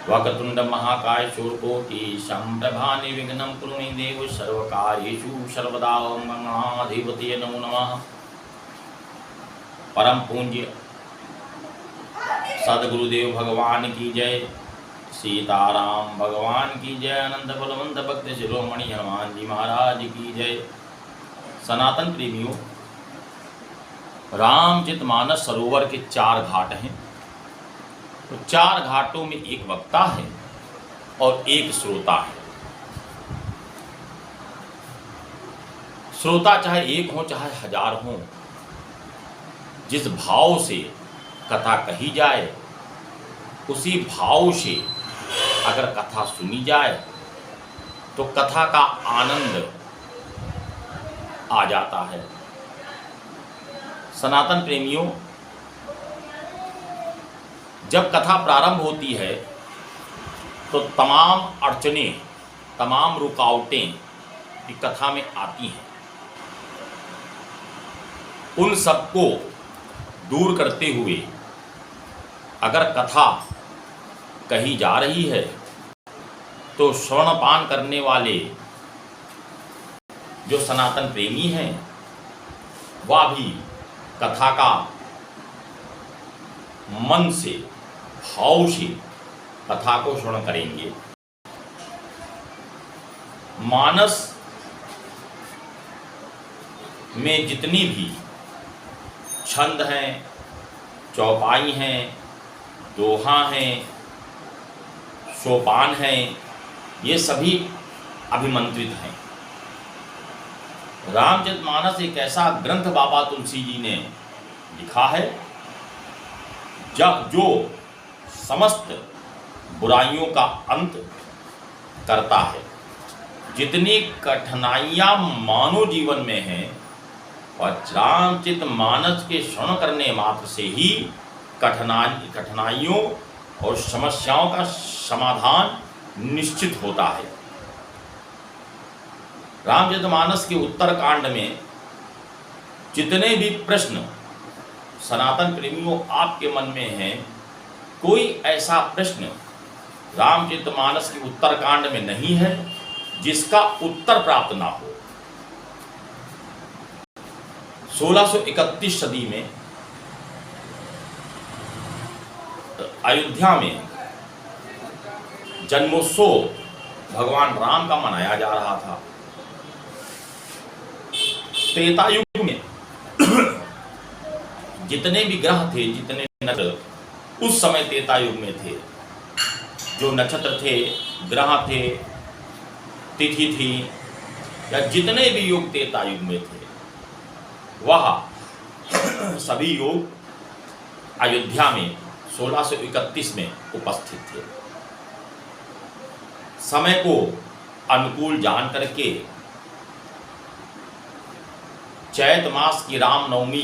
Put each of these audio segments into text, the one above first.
वक्रतुंड महाकाय शूरकोटि संप्रभा निर्विघ्नं कुरु मे देव सर्वकार्येषु सर्वदा ओम गणाधिपतये नमो नमः। परम पूज्य सदगुरुदेव भगवान की जय, सीताराम भगवान की जय, अनंत बलवंत भक्त शिरोमणि हनुमान जी महाराज की जय। सनातन प्रेमियों, रामचरितमानस सरोवर के 4 घाट हैं। तो 4 घाटों में एक वक्ता है और एक श्रोता है। श्रोता चाहे एक हो चाहे 1000 हो, जिस भाव से कथा कही जाए उसी भाव से अगर कथा सुनी जाए तो कथा का आनंद आ जाता है। सनातन प्रेमियों, जब कथा प्रारंभ होती है तो तमाम अड़चनें, तमाम रुकावटें की कथा में आती हैं। उन सबको दूर करते हुए अगर कथा कही जा रही है तो श्रवणपान करने वाले जो सनातन प्रेमी हैं वह भी कथा का मन से, भाव से कथा को श्रवण करेंगे। मानस में जितनी भी छंद हैं, चौपाई हैं, दोहा हैं, सोपान हैं, ये सभी अभिमंत्रित हैं। रामचरितमानस एक ऐसा ग्रंथ बाबा तुलसी जी ने लिखा है जो समस्त बुराइयों का अंत करता है। जितनी कठिनाइयां मानव जीवन में हैं और रामचरितमानस के श्रवण करने मात्र से ही कठिनाइयों और समस्याओं का समाधान निश्चित होता है। रामचरितमानस के उत्तरकांड में जितने भी प्रश्न सनातन प्रेमियों आपके मन में हैं, कोई ऐसा प्रश्न रामचरितमानस के उत्तरकांड में नहीं है जिसका उत्तर प्राप्त ना हो। 1631 सदी में अयोध्या में जन्मोत्सव भगवान राम का मनाया जा रहा था। त्रेता युग में जितने भी ग्रह थे, जितने नक्षत्र उस समय त्रेता युग में थे, जो नक्षत्र थे, ग्रह थे, तिथि थी, या जितने भी योग त्रेता युग में थे, वह सभी योग अयोध्या में 1631 में उपस्थित थे। समय को अनुकूल जान करके चैत मास की रामनवमी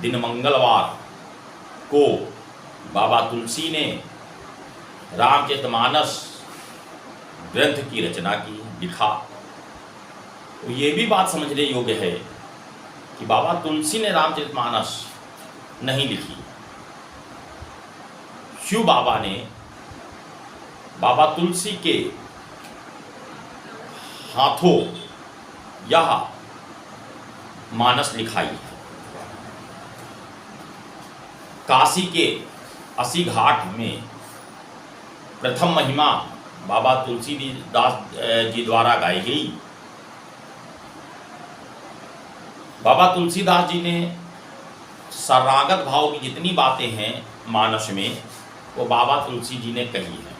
दिन मंगलवार को बाबा तुलसी ने रामचरितमानस ग्रंथ की रचना की, लिखा। तो ये भी बात समझने योग्य है कि बाबा तुलसी ने रामचरितमानस नहीं लिखी। शिव बाबा ने बाबा तुलसी के हाथों यह मानस लिखाई है। काशी के 80 घाट में प्रथम महिमा बाबा तुलसीदास जी द्वारा गाई गई। बाबा तुलसीदास जी ने शरणागत भाव की जितनी बातें हैं मानस में, वो बाबा तुलसी जी ने कही है।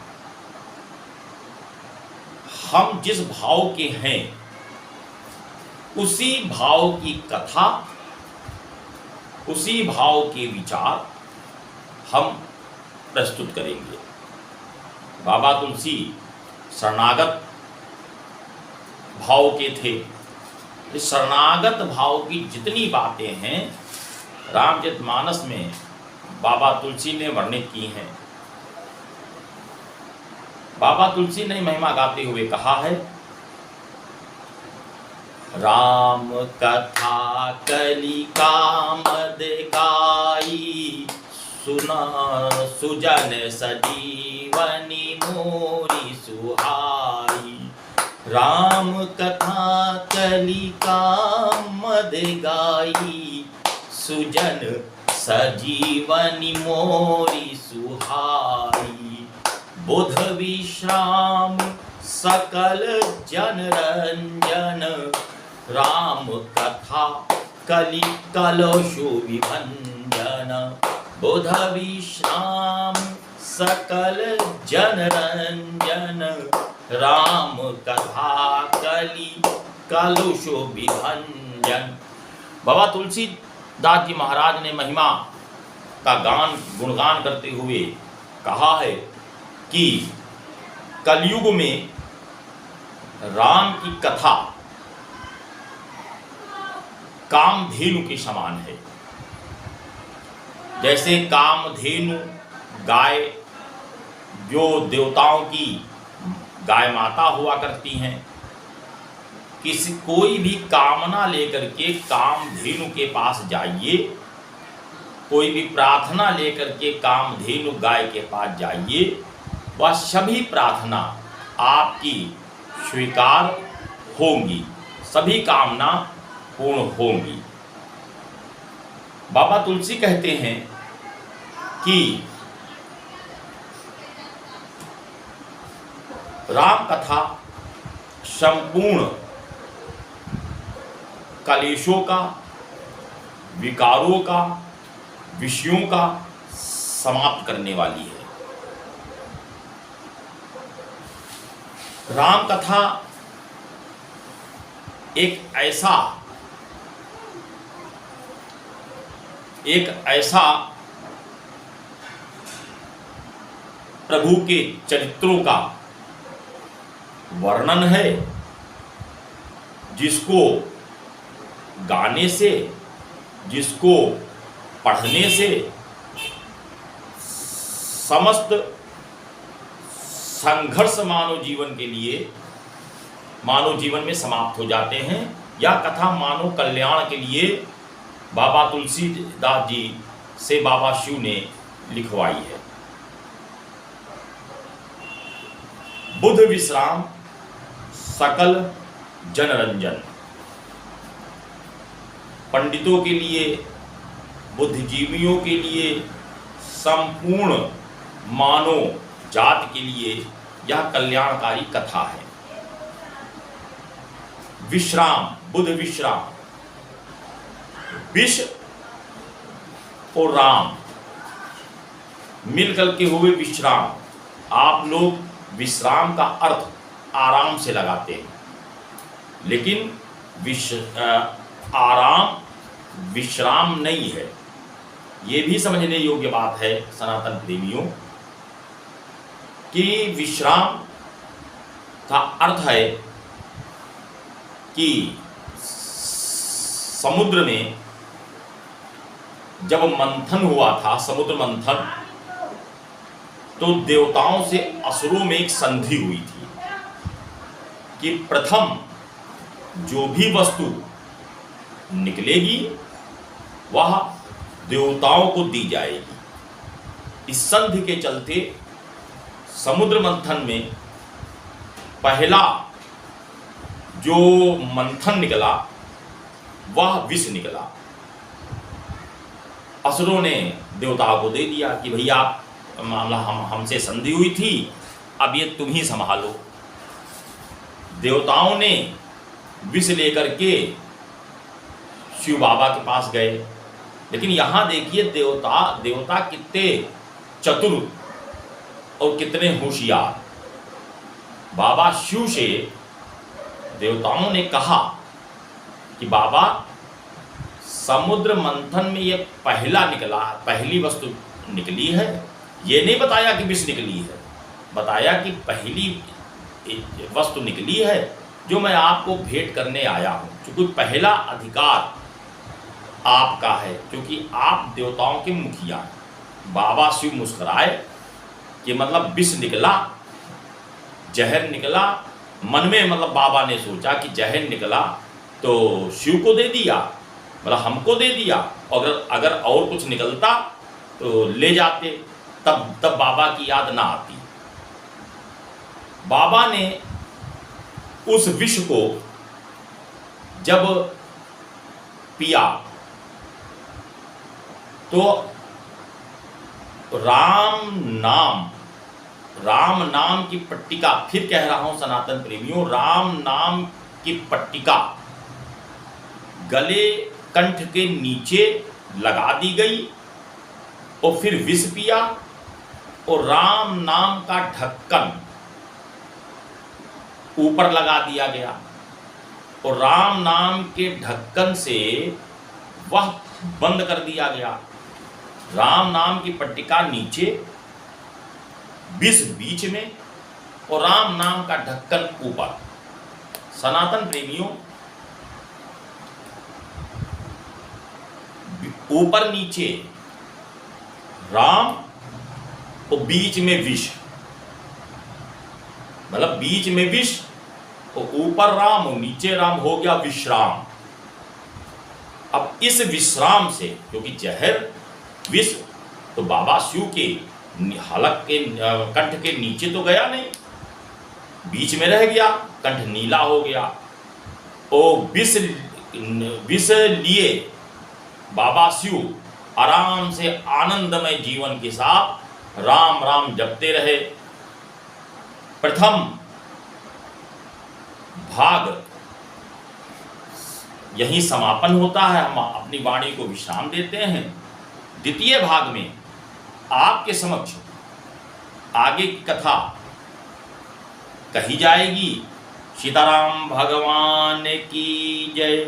हम जिस भाव के हैं उसी भाव की कथा, उसी भाव के विचार हम प्रस्तुत करेंगे। बाबा तुलसी शरणागत भाव के थे। इस शरणागत भाव की जितनी बातें हैं रामचरितमानस में बाबा तुलसी ने वर्णित की हैं। बाबा तुलसी ने महिमा गाते हुए कहा है, राम कथा कलिका मद गाई सुना सुजन सजीवनी मोरी सुहाई। राम कथा कलिका मद गाई, सुजन सजीवनी मोरी सुहाई। बुध विश्राम सकल जन रंजन, राम कथा कलि कलशो विभंजन। बुध विश्राम सकल जन रंजन, राम कथा कलि कलशो विभंजन। बाबा तुलसीदास जी महाराज ने महिमा का गुणगान करते हुए कहा है कि कलयुग में राम की कथा कामधेनु के समान है। जैसे कामधेनु गाय जो देवताओं की गाय माता हुआ करती हैं, कोई भी कामना लेकर के कामधेनु के पास जाइए, कोई भी प्रार्थना लेकर के कामधेनु गाय के पास जाइए, वह सभी प्रार्थना आपकी स्वीकार होंगी, सभी कामना पूर्ण होंगी। बाबा तुलसी कहते हैं कि राम कथा संपूर्ण कलेशों का, विकारों का, विषयों का समाप्त करने वाली है। राम कथा एक ऐसा प्रभु के चरित्रों का वर्णन है जिसको गाने से, जिसको पढ़ने से समस्त संघर्ष मानव जीवन में समाप्त हो जाते हैं। यह कथा मानव कल्याण के लिए बाबा तुलसीदास जी से बाबा शिव ने लिखवाई है। बुध विश्राम सकल जनरंजन, पंडितों के लिए, बुद्धिजीवियों के लिए, संपूर्ण मानव जात के लिए यह कल्याणकारी कथा है। विश्राम, बुध विश्राम, विश्व और राम मिलकर के हुए विश्राम। आप लोग विश्राम का अर्थ आराम से लगाते हैं, लेकिन आराम विश्राम नहीं है। ये भी समझने योग्य बात है सनातन प्रेमियों कि विश्राम का अर्थ है कि समुद्र में जब मंथन हुआ था, समुद्र मंथन, तो देवताओं से असुरों में एक संधि हुई थी कि प्रथम जो भी वस्तु निकलेगी वह देवताओं को दी जाएगी। इस संधि के चलते समुद्र मंथन में पहला जो मंथन निकला वह विष निकला। असुरों ने देवताओं को दे दिया कि भैया मामला हमसे संधि हुई थी, अब ये तुम ही संभालो। देवताओं ने विष लेकर के शिव बाबा के पास गए, लेकिन यहाँ देखिए देवता कितने चतुर और कितने होशियार। बाबा शिव से देवताओं ने कहा कि बाबा समुद्र मंथन में ये पहली वस्तु निकली है। ये नहीं बताया कि विष निकली है, बताया कि पहली वस्तु निकली है जो मैं आपको भेंट करने आया हूँ। क्योंकि पहला अधिकार आपका है, क्योंकि आप देवताओं के मुखिया हैं। बाबा शिव मुस्कुराए कि मतलब विष निकला, जहर निकला। मन में मतलब बाबा ने सोचा कि जहर निकला तो शिव को दे दिया, मतलब हमको दे दिया। अगर और कुछ निकलता तो ले जाते, तब बाबा की याद ना आती। बाबा ने उस विष को जब पिया तो राम नाम की पट्टिका, फिर कह रहा हूं सनातन प्रेमियों, राम नाम की पट्टिका गले कंठ के नीचे लगा दी गई और फिर विष पिया और राम नाम का ढक्कन ऊपर लगा दिया गया और राम नाम के ढक्कन से वह बंद कर दिया गया। राम नाम की पट्टिका नीचे, विष बीच में और राम नाम का ढक्कन ऊपर। सनातन प्रेमियों, ऊपर नीचे राम और बीच में विष, मतलब बीच में विष और ऊपर राम और नीचे राम, हो गया विश्राम। अब इस विश्राम से, क्योंकि जहर विष तो बाबा शिव के हलक के कंठ के नीचे तो गया नहीं, बीच में रह गया, कंठ नीला हो गया और विष लिए बाबा शिव आराम से आनंदमय जीवन के साथ राम राम जपते रहे। प्रथम भाग यहीं समापन होता है, हम अपनी वाणी को विश्राम देते हैं। द्वितीय भाग में आपके समक्ष आगे की कथा कही जाएगी। सीताराम भगवान की जय।